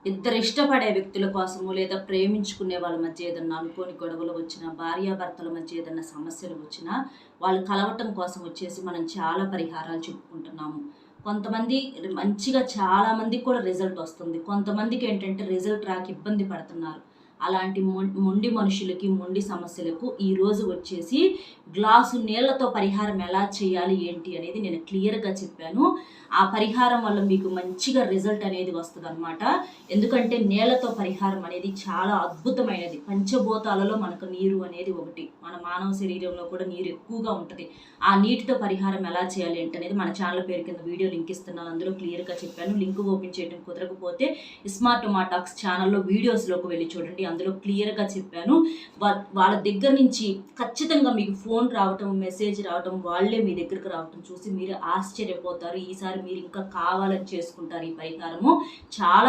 ఇద్దరు ఇష్టపడే వ్యక్తుల కోసము లేదా ప్రేమించుకునే వాళ్ళ మధ్య ఏదన్నా అనుకోని గొడవలు వచ్చినా, భార్యాభర్తల మధ్య ఏదన్నా సమస్యలు వచ్చినా, వాళ్ళు కలవటం కోసం వచ్చేసి మనం చాలా పరిహారాలు చెప్పుకుంటున్నాము. కొంతమంది మంచిగా చాలా మందికి కూడా రిజల్ట్ వస్తుంది. కొంతమందికి ఏంటంటే రిజల్ట్ రాక ఇబ్బంది పడుతున్నారు. అలాంటి మొండి మనుషులకి, మొండి సమస్యలకు ఈరోజు వచ్చేసి గ్లాసు నీళ్లతో పరిహారం ఎలా చేయాలి ఏంటి అనేది నేను క్లియర్గా చెప్పాను. ఆ పరిహారం వల్ల మీకు మంచిగా రిజల్ట్ అనేది వస్తుందన్నమాట. ఎందుకంటే నీళ్లతో పరిహారం అనేది చాలా అద్భుతమైనది. పంచభూతాలలో మనకు నీరు అనేది ఒకటి. మన మానవ శరీరంలో కూడా నీరు ఎక్కువగా ఉంటుంది. ఆ నీటితో పరిహారం ఎలా చేయాలి ఏంటనేది మన ఛానల్ పేరు కింద వీడియో లింక్ ఇస్తున్నాను. అందులో క్లియర్గా చెప్పాను. లింక్ ఓపెన్ చేయడం కుదరకపోతే స్మార్ట్ టాక్స్ ఛానల్లో వీడియోస్లోకి వెళ్ళి చూడండి. అందులో క్లియర్గా చెప్పాను. వాళ్ళ దగ్గర నుంచి ఖచ్చితంగా మీకు ఫోన్ రావటం, మెసేజ్ రావటం, వాళ్ళే మీ దగ్గరకు రావటం చూసి మీరు ఆశ్చర్యపోతారు. ఈసారి మీరు ఇంకా కావాలని చేసుకుంటారు ఈ పరిహారము. చాలా